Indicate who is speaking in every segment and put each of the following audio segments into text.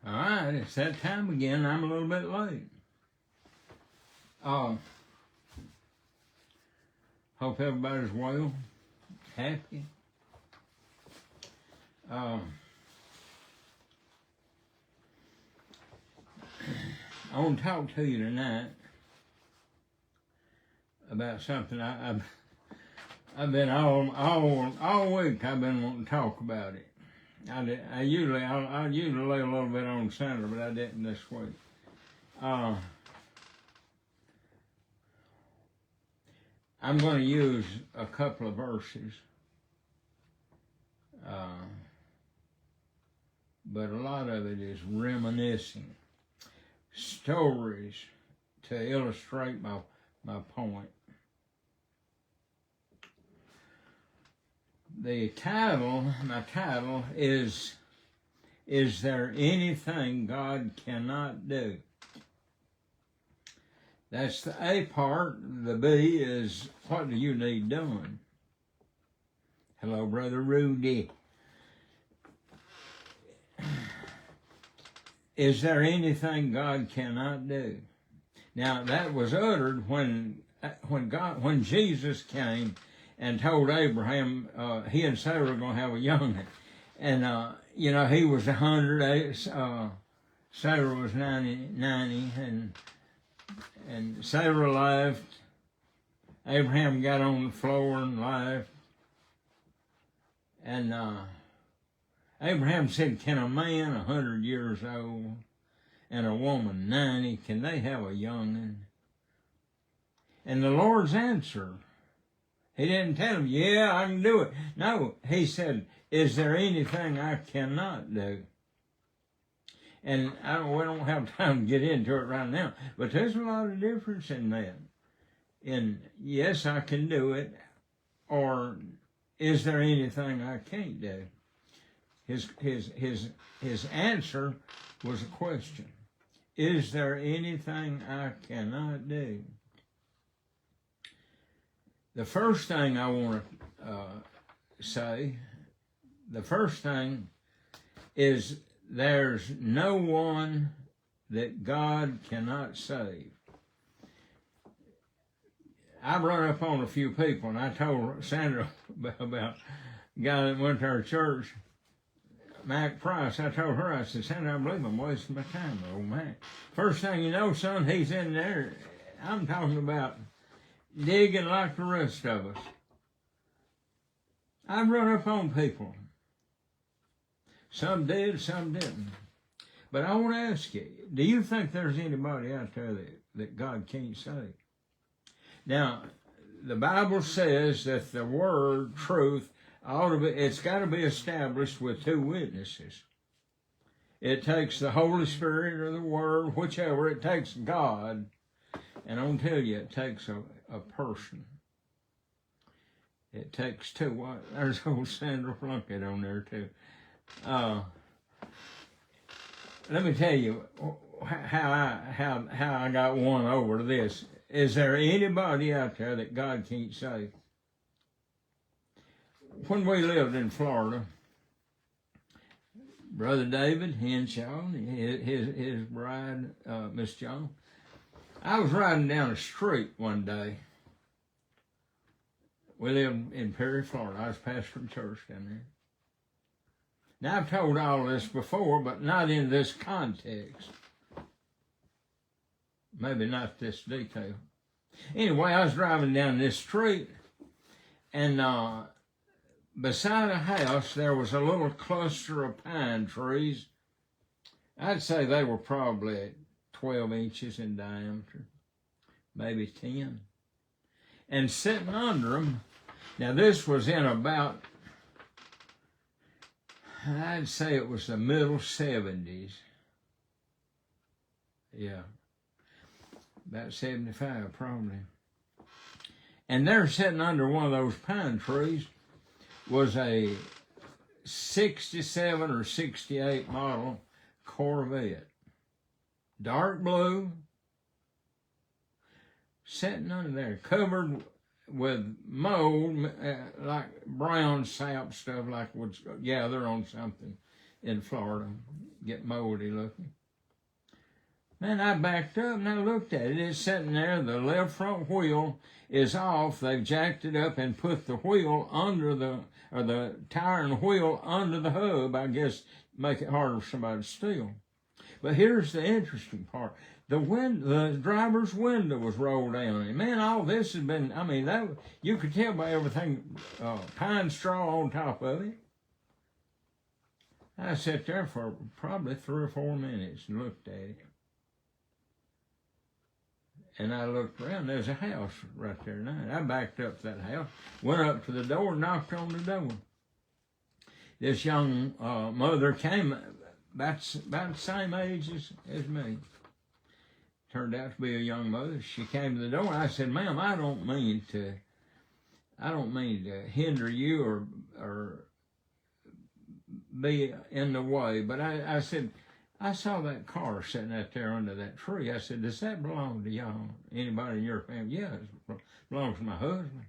Speaker 1: All right, it's that time again. I'm a little bit late. Hope everybody's well, happy. I want to talk to you tonight about something I've been all week. I've been wanting to talk about it. I usually lay a little bit on center, but I didn't this week. I'm going to use a couple of verses, but a lot of it is reminiscing stories to illustrate my point. My title is there anything God cannot do? That's the A part. The B is, what do you need done? Hello, Brother Rudy. Is there anything God cannot do? Now, that was uttered when Jesus came and told Abraham he and Sarah were going to have a young'un. And, he was 100, Sarah was 90, and Sarah laughed. Abraham got on the floor and laughed. And Abraham said, can a man 100 years old and a woman 90, can they have a young'un? And the Lord's answer, he didn't tell him, yeah, I can do it. No, he said, is there anything I cannot do? And we don't have time to get into it right now, but there's a lot of difference in that. In yes, I can do it, or is there anything I can't do? His answer was a question. Is there anything I cannot do? The first thing I want to say, the first thing is there's no one that God cannot save. I've run up on a few people, and I told Sandra about a guy that went to our church, Mac Price. I told her, I said, Sandra, I believe I'm wasting my time, old man. First thing you know, son, he's in there. I'm talking about digging like the rest of us. I've run up on people. Some did, some didn't. But I want to ask you, do you think there's anybody out there that God can't save? Now, the Bible says that the word, truth, it's got to be established with two witnesses. It takes the Holy Spirit or the Word, whichever. It takes God. And I'll tell you, it takes a person. It takes two. There's old Sandra Plunkett on there too. Let me tell you how I got won over to this. Is there anybody out there that God can't save? When we lived in Florida, Brother David Henshaw, his bride, Miss John, I was riding down the street one day. We lived in Perry, Florida. I was pastoring church down there. Now, I've told all this before, but not in this context. Maybe not this detail. Anyway, I was driving down this street, and beside a house, there was a little cluster of pine trees. I'd say they were probably 12 inches in diameter, maybe 10. And sitting under them, now this was in about, I'd say it was the middle 70s. Yeah, about 75 probably. And there sitting under one of those pine trees was a 67 or 68 model Corvette. Dark blue, sitting under there, covered with mold, like brown sap stuff, like would gather on something. in Florida, get moldy looking. Man, I backed up and I looked at it. It's sitting there. The left front wheel is off. They've jacked it up and put the wheel under the tire and wheel under the hub, I guess, make it harder for somebody to steal. But here's the interesting part. The driver's window was rolled down. And man, all this has been, I mean, you could tell by everything, pine straw on top of it. I sat there for probably 3 or 4 minutes and looked at it. And I looked around, there's a house right there now. I backed up to that house, went up to the door, knocked on the door. This young mother came about the same age as me. Turned out to be a young mother. She came to the door. I said, "Ma'am, I don't mean to hinder you or be in the way, but I said, I saw that car sitting out there under that tree. I said, does that belong to y'all? Anybody in your family? Yeah, it belongs to my husband.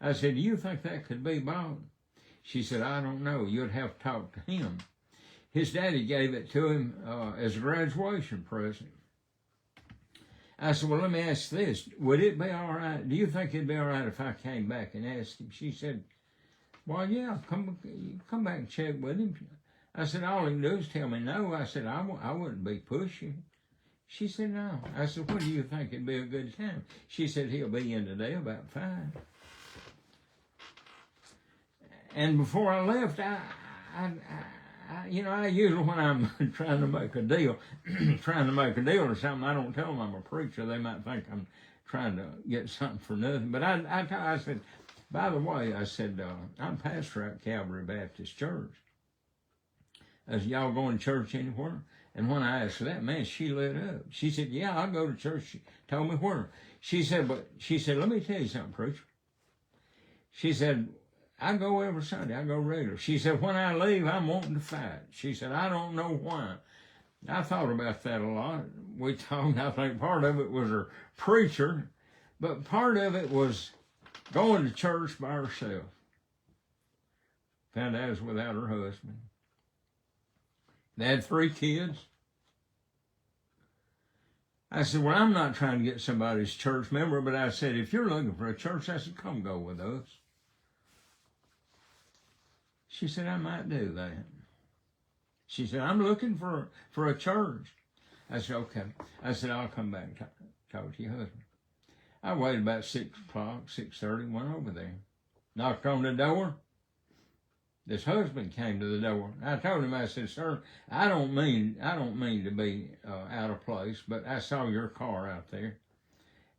Speaker 1: I said, do you think that could be bought? She said, I don't know. You'd have to talk to him. His daddy gave it to him as a graduation present. I said, well, let me ask this. Would it be all right? Do you think it'd be all right if I came back and asked him? She said, well, yeah, come back and check with him. I said, all he can do is tell me no. I said, I wouldn't be pushing. She said, no. I said, what do you think it'd be a good time? She said, he'll be in today about 5. And before I left, I usually when I'm trying to make a deal or something, I don't tell them I'm a preacher. They might think I'm trying to get something for nothing. But I said, by the way, I said, I'm pastor at Calvary Baptist Church. I said, y'all going to church anywhere? And when I asked her that, man, she lit up. She said, yeah, I'll go to church. She told me where. She said, let me tell you something, preacher. She said, I go every Sunday. I go regular. She said, when I leave, I'm wanting to fight. She said, I don't know why. I thought about that a lot. We talked, I think part of it was her preacher, but part of it was going to church by herself. Found out it was without her husband. They had 3 kids. I said, well, I'm not trying to get somebody's church member, but I said, if you're looking for a church, I said, come go with us. She said, I might do that. She said, I'm looking for a church. I said, okay. I said, I'll come back and talk to your husband. I waited about 6 o'clock, 6:30, went over there. Knocked on the door. This husband came to the door. I told him, I said, sir, I don't mean to be out of place, but I saw your car out there.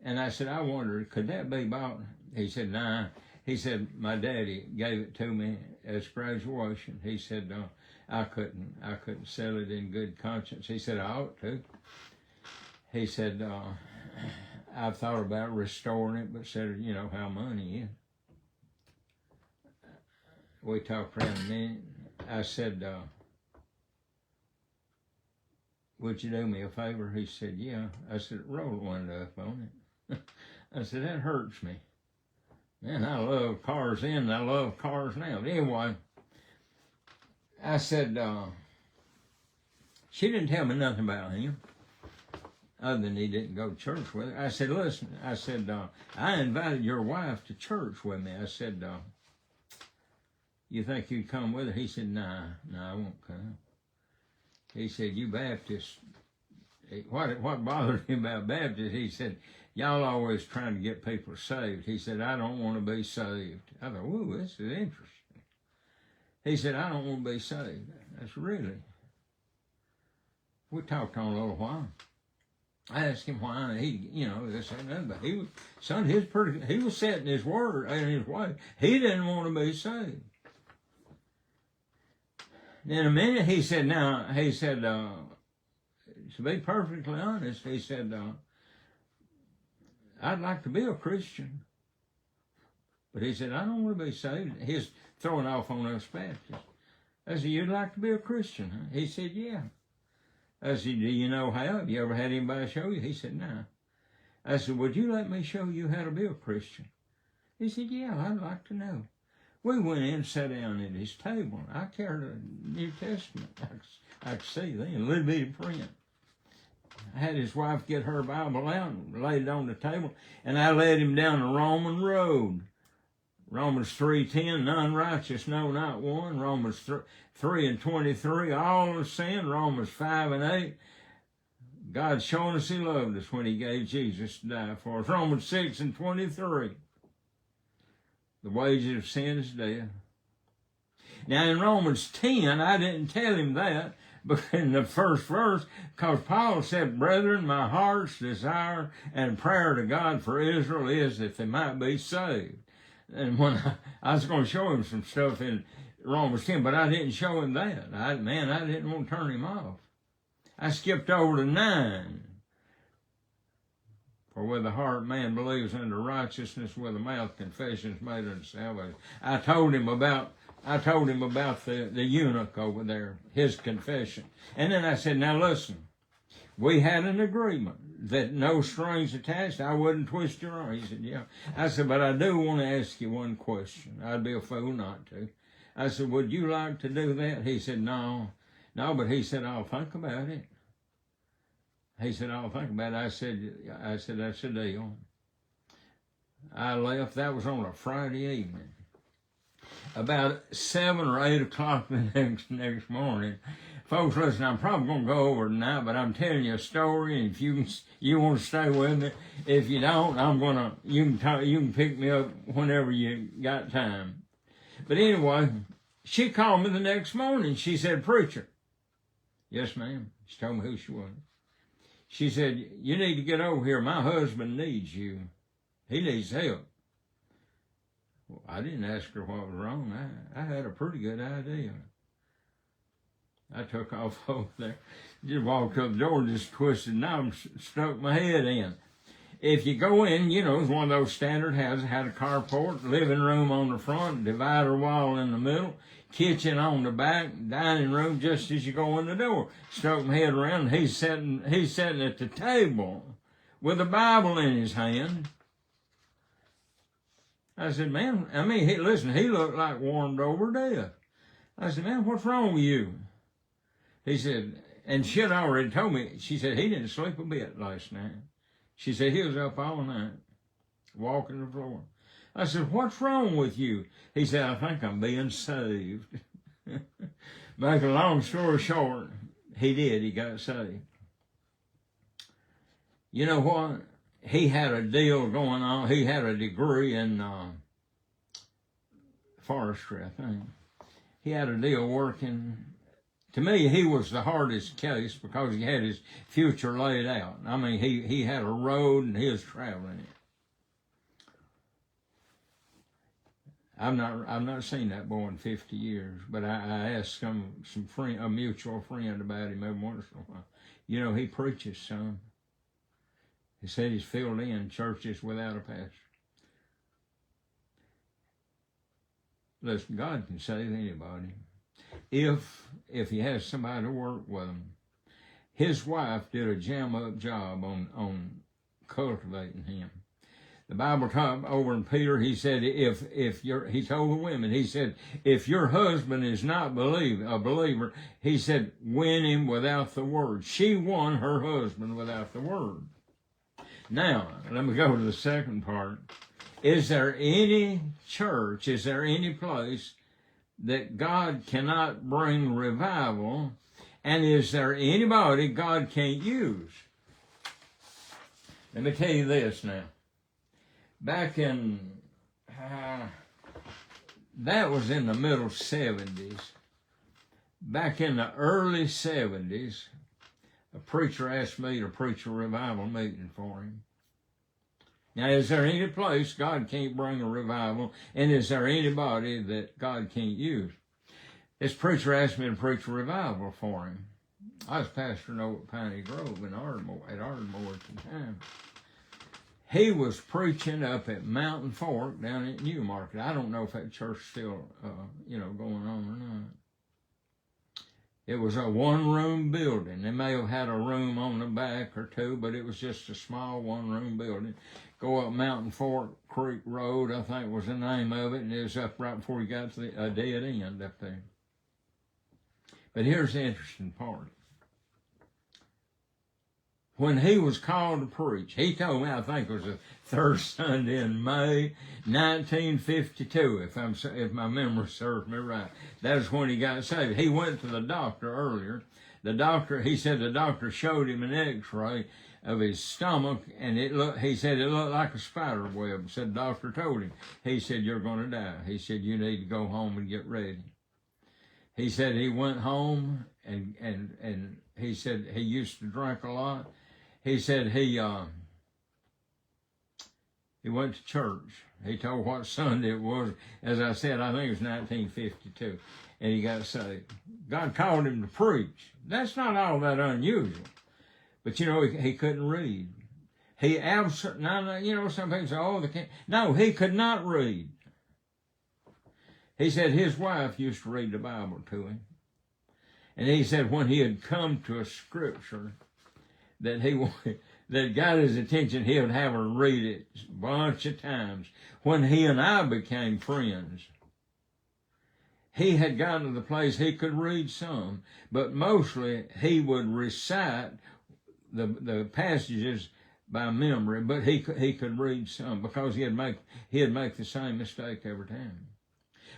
Speaker 1: And I said, I wondered, could that be bought? He said, nah. He said, my daddy gave it to me as graduation. He said, I couldn't sell it in good conscience. He said, I ought to. He said, I've thought about restoring it, but said, you know how money is. We talked around a minute. I said, would you do me a favor? He said, yeah. I said, roll one up on it. I said, that hurts me. Man, I love cars then, and I love cars now. But anyway, I said, she didn't tell me nothing about him, other than he didn't go to church with her. I said, listen, I said, I invited your wife to church with me. I said, you think you'd come with her? He said, nah, I won't come. He said, you Baptists, what bothered him about Baptists, he said, y'all always trying to get people saved. He said, I don't want to be saved. I thought, whoa, this is interesting. He said, I don't want to be saved. That's really. We talked on a little while. I asked him why, and he, this and that, but he was setting his word in his way. He didn't want to be saved. In a minute, he said, to be perfectly honest, he said, I'd like to be a Christian. But he said, I don't want to be saved. He's throwing off on us Baptists. I said, you'd like to be a Christian, huh? He said, yeah. I said, do you know how? Have you ever had anybody show you? He said, no. I said, would you let me show you how to be a Christian? He said, yeah, I'd like to know. We went in and sat down at his table. I carried a New Testament. I could see then, a little bitty print. I had his wife get her Bible out and laid it on the table, and I led him down the Roman road. Romans 3:10, none righteous, no, not one. Romans 3:23, all have sinned. Romans 5:8, God showing us he loved us when he gave Jesus to die for us. Romans 6:23, the wages of sin is death. Now in Romans 10, I didn't tell him that, but in the first verse, because Paul said, brethren, my heart's desire and prayer to God for Israel is that they might be saved. And when I was going to show him some stuff in Romans 10, but I didn't show him that. I didn't want to turn him off. I skipped over to 9. For with the heart man believes unto righteousness, with the mouth confession is made unto salvation. I told him about the eunuch over there, his confession. And then I said, now listen, we had an agreement that no strings attached, I wouldn't twist your arm. He said, yeah. I said, but I do want to ask you one question. I'd be a fool not to. I said, would you like to do that? He said, no. No, but he said, I'll think about it. He said, I'll think about it. I said, that's a deal. I left. That was on a Friday evening. About 7 or 8 o'clock the next morning, folks, listen, I'm probably going to go over tonight, but I'm telling you a story, and if you want to stay with me, if you don't, you can pick me up whenever you got time. But anyway, she called me the next morning. She said, preacher. Yes, ma'am. She told me who she was. She said, you need to get over here. My husband needs you. He needs help. Well, I didn't ask her what was wrong. I had a pretty good idea. I took off over there, just walked up the door, just twisted knobs, stuck my head in. If you go in, it's one of those standard houses, had a carport, living room on the front, divider wall in the middle, kitchen on the back, dining room just as you go in the door. Stuck my head around, and he's sitting at the table with a Bible in his hand. I said, man, he looked like warmed over death. I said, man, what's wrong with you? He said, and she had already told me, she said, he didn't sleep a bit last night. She said, he was up all night, walking the floor. I said, what's wrong with you? He said, I think I'm being saved. Make a long story short, he did. He got saved. You know what? He had a deal going on. He had a degree in forestry, I think. He had a deal working. To me, he was the hardest case because he had his future laid out. I mean, he had a road and he was traveling it. I've not seen that boy in 50 years, but I asked a mutual friend about him every once in a while. He preaches some. He said he's filled in churches without a pastor. Listen, God can save anybody if he has somebody to work with him. His wife did a jam-up job on cultivating him. The Bible taught over in Peter, he said, he told the women, he said, if your husband is not a believer, he said, win him without the word. She won her husband without the word. Now, let me go to the second part. Is there any church, is there any place that God cannot bring revival, and is there anybody God can't use? Let me tell you this now. Back in, that was in the middle 70s. Back in the early 70s, a preacher asked me to preach a revival meeting for him. Now, is there any place God can't bring a revival, and is there anybody that God can't use? This preacher asked me to preach a revival for him. I was pastoring over at Piney Grove at Ardmore at the time. He was preaching up at Mountain Fork down at Newmarket. I don't know if that church's still, going on or not. It was a one-room building. They may have had a room on the back or two, but it was just a small one-room building. Go up Mountain Fork Creek Road, I think was the name of it, and it was up right before you got to a dead end up there. But here's the interesting part. When he was called to preach, he told me, I think it was the third Sunday in May, 1952, if my memory serves me right. That was when he got saved. He went to the doctor earlier. He said the doctor showed him an x-ray of his stomach, and he said it looked like a spider web. Said the doctor told him. He said, you're going to die. He said, you need to go home and get ready. He said he went home, and he said he used to drink a lot. He said he went to church. He told what Sunday it was. As I said, I think it was 1952, and he got saved. God called him to preach. That's not all that unusual. But, he couldn't read. Some people say, oh, they can't. No, he could not read. He said his wife used to read the Bible to him. And he said when he had come to a scripture that got his attention, he would have her read it a bunch of times. When he and I became friends, he had gotten to the place he could read some, but mostly he would recite the passages by memory, but he could read some because he'd make the same mistake every time.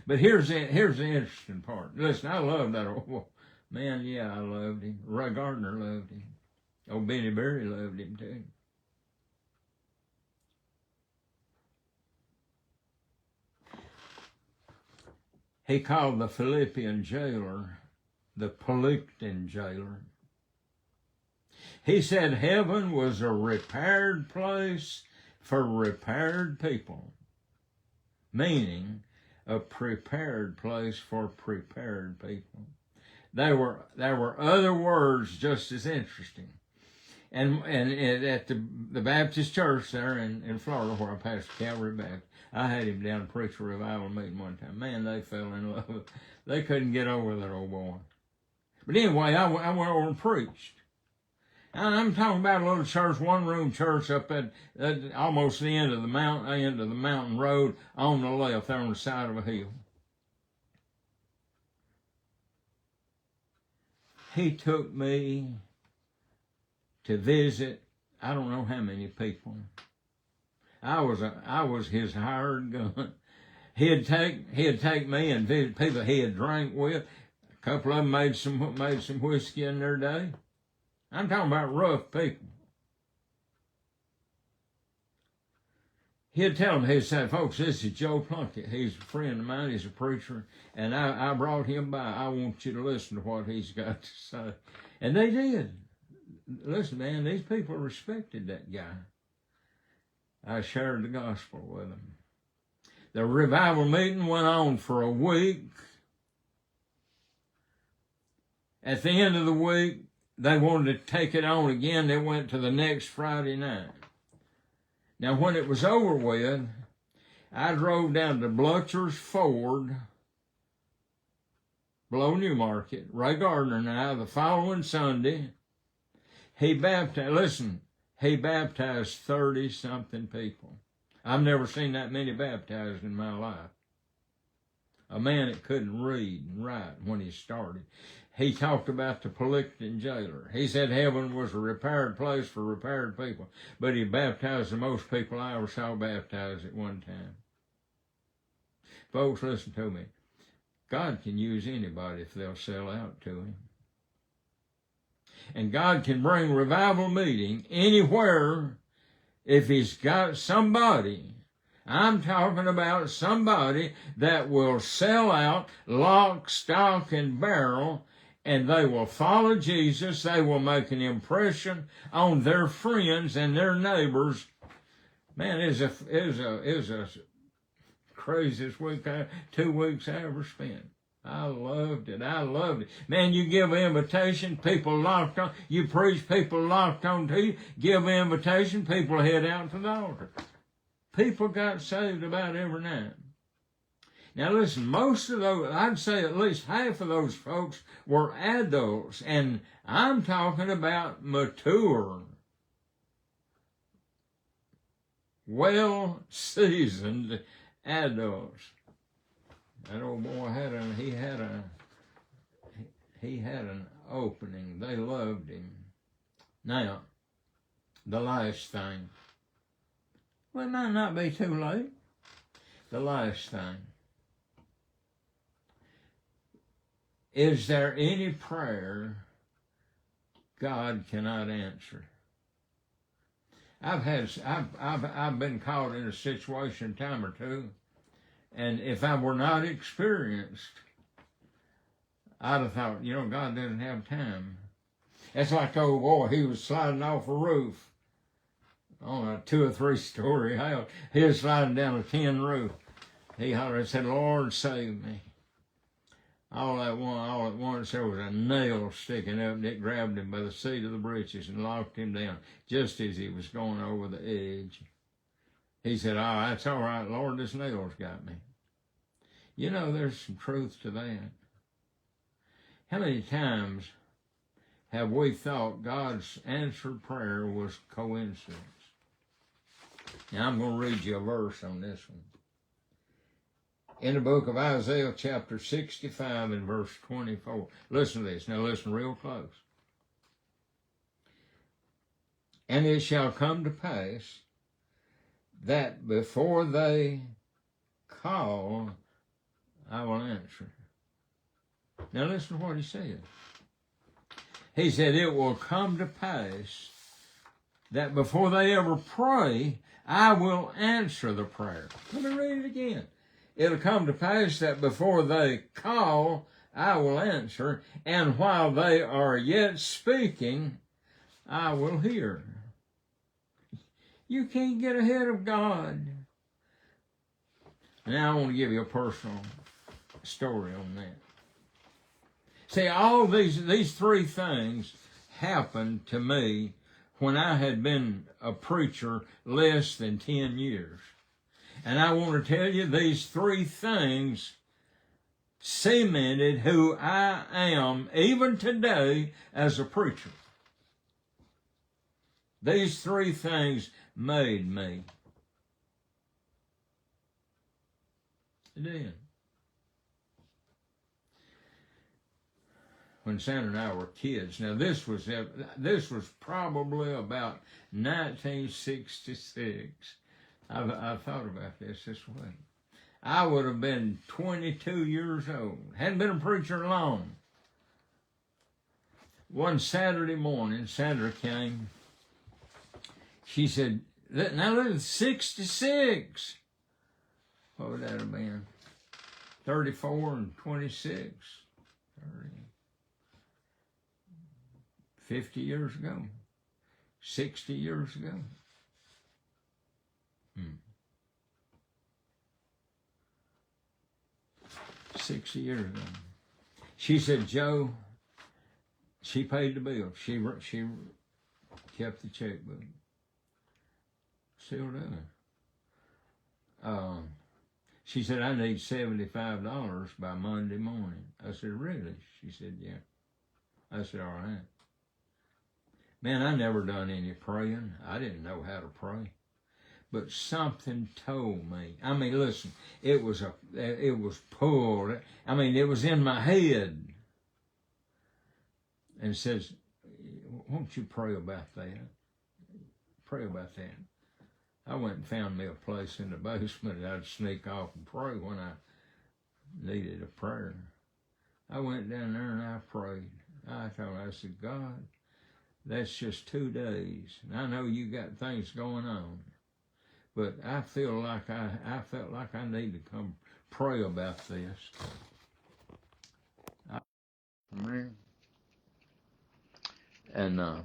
Speaker 1: But here's the interesting part. Listen, I love that old man. Yeah, I loved him. Ray Gardner loved him. Old Benny Berry loved him too. He called the Philippian jailer the Pelicton jailer. He said heaven was a repaired place for repaired people, meaning a prepared place for prepared people. There were other words just as interesting. And at the Baptist church there in Florida, where I pastored Calvary Baptist, I had him down to preach a revival meeting one time. Man, they fell in love. They couldn't get over that old boy. But anyway, I went over and preached. And I'm talking about a little church, one-room church up at almost the end of the mountain road on the left, there on the side of a hill. He took me to visit, I don't know how many people. I was his hired gun. He'd take me and visit people he had drank with. A couple of them made some whiskey in their day. I'm talking about rough people. He'd tell them, he'd say, folks, this is Joe Plunkett. He's a friend of mine. He's a preacher. And I brought him by. I want you to listen to what he's got to say. And they did. Listen, man, these people respected that guy. I shared the gospel with them. The revival meeting went on for a week. At the end of the week, they wanted to take it on again. They went to the next Friday night. Now, when it was over with, I drove down to Blutcher's Ford, below Newmarket, Ray Gardner and I, the following Sunday. He baptized 30-something people. I've never seen that many baptized in my life. A man that couldn't read and write when he started. He talked about the Pellicton jailer. He said heaven was a repaired place for repaired people, but he baptized the most people I ever saw baptized at one time. Folks, listen to me. God can use anybody if they'll sell out to him. And God can bring revival meeting anywhere if he's got somebody. I'm talking about somebody that will sell out lock, stock, and barrel, and they will follow Jesus. They will make an impression on their friends and their neighbors. Man, it was a craziest week, 2 weeks I ever spent. I loved it. Man, you give an invitation, people locked on. You preach, people locked on to you. Give an invitation, people head out to the altar. People got saved about every night. Now listen, most of those, I'd say at least half of those folks were adults, and I'm talking about mature, well-seasoned adults. That old boy he had an opening. They loved him. Now, the last thing. Well, it might not be too late. The last thing. Is there any prayer God cannot answer? I've been caught in a situation a time or two, and if I were not experienced, I'd have thought, God doesn't have time. That's like the old boy, he was sliding off a roof on a 2 or 3 story house. He was sliding down a tin roof. He hollered and said, Lord, save me. All at once there was a nail sticking up, and it grabbed him by the seat of the breeches and locked him down just as he was going over the edge. He said, that's all right, Lord, this nail's got me. There's some truth to that. How many times have we thought God's answered prayer was coincidence? Now I'm going to read you a verse on this one. In the book of Isaiah chapter 65 and verse 24. Listen to this. Now listen real close. And it shall come to pass that before they call, I will answer. Now listen to what he said. He said, it will come to pass that before they ever pray, I will answer the prayer. Let me read it again. It'll come to pass that before they call, I will answer, and while they are yet speaking, I will hear. You can't get ahead of God. Now I want to give you a personal story on that. See, all these 3 things happened to me when I had been a preacher less than 10 years. And I want to tell you, these 3 things cemented who I am, even today, as a preacher. These 3 things made me. It did. When Sandra and I were kids, now this was probably about 1966. I've thought about this way. I would have been 22 years old. Hadn't been a preacher long. One Saturday morning, Sandra came. She said, now look, 66. What would that have been? 34 and 26. 30. 50 years ago. 60 years ago. 60 years ago. She said, Joe, she paid the bill. She kept the checkbook. Still doing. She said, I need $75 by Monday morning. I said, really? She said, yeah. I said, all right. Man, I never done any praying. I didn't know how to pray. But something told me. I mean, listen, it was pulled. I mean, it was in my head. And it says, won't you pray about that? Pray about that. I went and found me a place in the basement and I'd sneak off and pray when I needed a prayer. I went down there and I prayed. I said, God, that's just 2 days. And I know you got things going on. But I felt like I need to come pray about this. And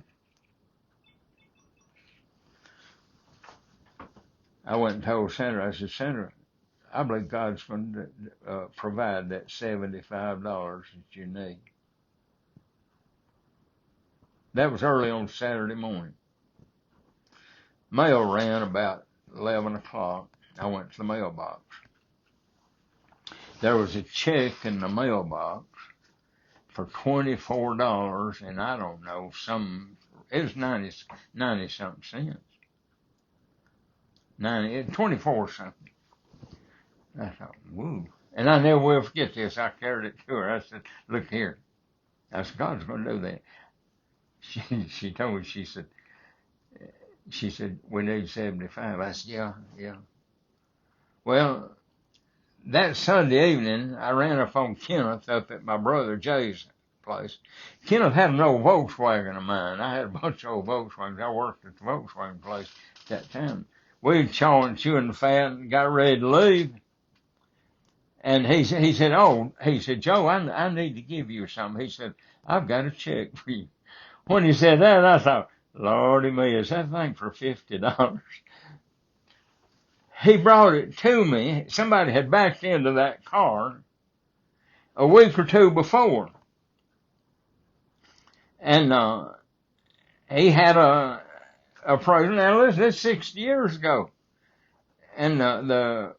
Speaker 1: I went and told Sandra, I said, Sandra, I believe God's going to provide that $75 that you need. That was early on Saturday morning. Mail ran about 11 o'clock. I went to the mailbox. there was a check in the mailbox for $24, and I don't know, it was 90 something cents. 24 something. I thought, woo. And I never will forget this. I carried it to her. I said, look here. I said, God's going to do that. She told me, she said, we need 75. I said, yeah. Well, that Sunday evening, I ran up on Kenneth up at my brother Jay's place. Kenneth had an old Volkswagen of mine. I had a bunch of old Volkswagens. I worked at the Volkswagen place at that time. We were chewing the fat and got ready to leave. And he said, Joe, I need to give you something. He said, I've got a check for you. When he said that, I thought, Lordy me, is that thing for $50? He brought it to me. Somebody had backed into that car a week or two before. And he had a price. Now listen, that's 60 years ago. And the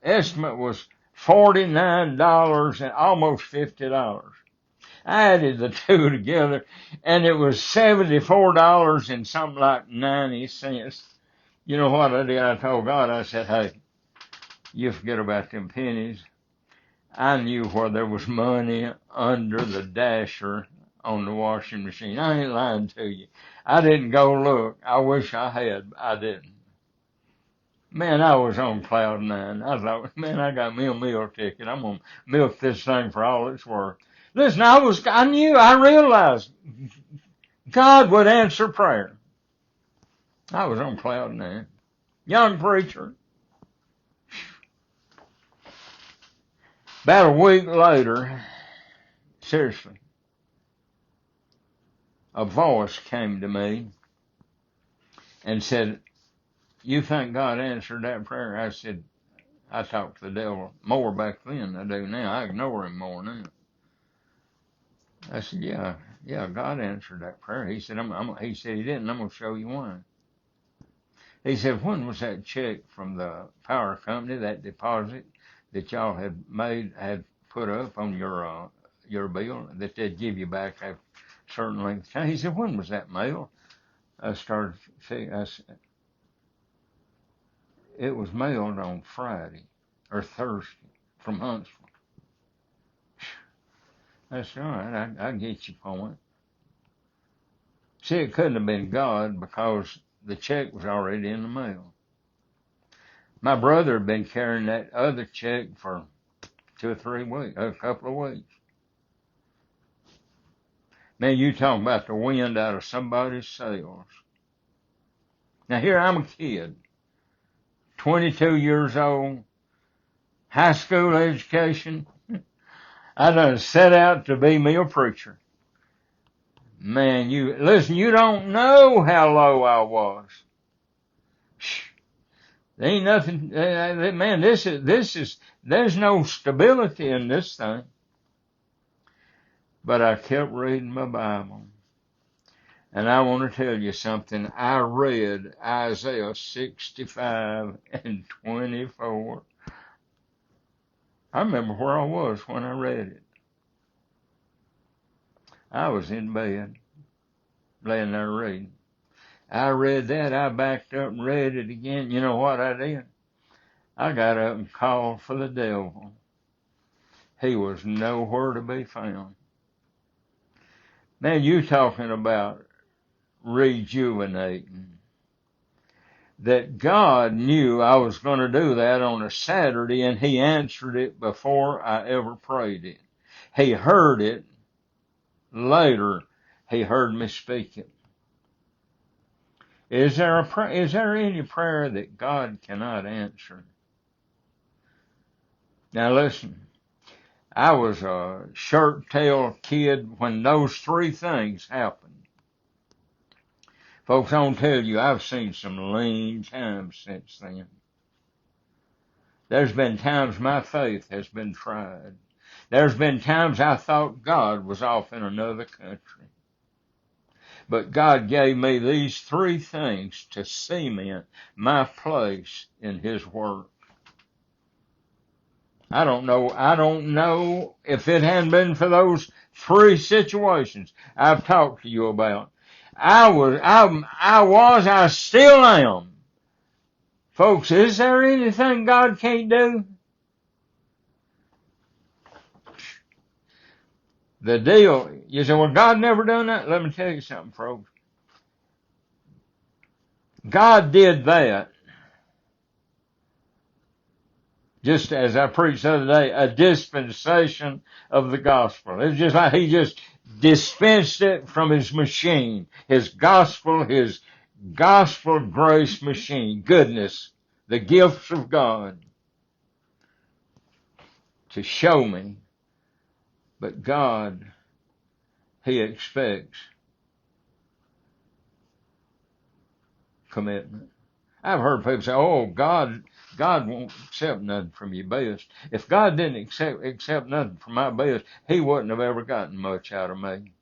Speaker 1: estimate was $49 and almost $50. I added the two together, and it was $74 and something like 90 cents. You know what I did? I told God, I said, hey, you forget about them pennies. I knew where there was money under the dasher on the washing machine. I ain't lying to you. I didn't go look. I wish I had. I didn't. Man, I was on cloud nine. I thought, man, I got me a meal ticket. I'm going to milk this thing for all it's worth. Listen, I realized God would answer prayer. I was on cloud nine. Young preacher. About a week later, seriously, a voice came to me and said, you think God answered that prayer? I said, I talked to the devil more back then than I do now. I ignore him more now. I said, yeah, God answered that prayer. He said, he said he didn't. I'm going to show you why. He said, when was that check from the power company, that deposit that y'all had put up on your bill that they'd give you back after a certain length of time? He said, when was that mailed? I started thinking, I said, it was mailed on Friday or Thursday from Huntsville. I said, all right, I get your point. See, it couldn't have been God because the check was already in the mail. My brother had been carrying that other check for 2 or 3 weeks, a couple of weeks. Man, you talking about the wind out of somebody's sails. Now here I'm a kid, 22 years old, high school education. I done set out to be me a preacher. Man, you don't know how low I was. There ain't nothing, man, there's no stability in this thing. But I kept reading my Bible. And I want to tell you something. I read Isaiah 65 and 24. I remember where I was when I read it. I was in bed, laying there reading. I read that. I backed up and read it again. You know what I did? I got up and called for the devil. He was nowhere to be found. Man, you talking about rejuvenating. That God knew I was going to do that on a Saturday, and he answered it before I ever prayed it. He heard it later. He heard me speak it. Is there any prayer that God cannot answer? Now listen, I was a shirt-tailed kid when those 3 things happened. Folks, I want to tell you, I've seen some lean times since then. There's been times my faith has been tried. There's been times I thought God was off in another country. But God gave me these 3 things to cement my place in his work. I don't know if it hadn't been for those 3 situations I've talked to you about. I still am. Folks, is there anything God can't do? The deal, you say, well, God never done that. Let me tell you something, folks. God did that, just as I preached the other day, a dispensation of the gospel. It's just like he just dispensed it from his machine, his gospel grace machine, goodness, the gifts of God to show me. But God, he expects commitment. I've heard people say, oh, God won't accept nothing from your best. If God didn't accept nothing from my best, he wouldn't have ever gotten much out of me.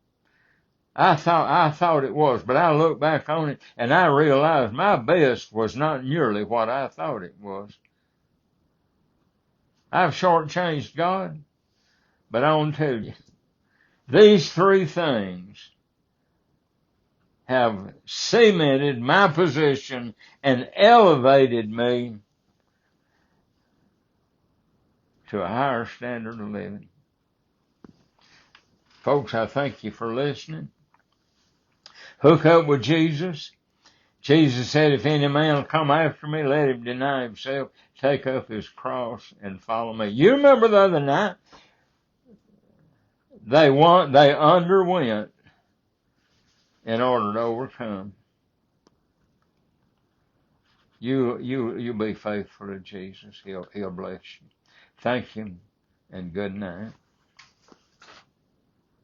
Speaker 1: I thought it was, but I look back on it and I realized my best was not nearly what I thought it was. I've shortchanged God, but I want to tell you, these 3 things have cemented my position and elevated me to a higher standard of living. Folks, I thank you for listening. Hook up with Jesus. Jesus said, if any man will come after me, let him deny himself, take up his cross, and follow me. You remember the other night? They underwent in order to overcome. You be faithful to Jesus. He'll bless you. Thank you, and good night.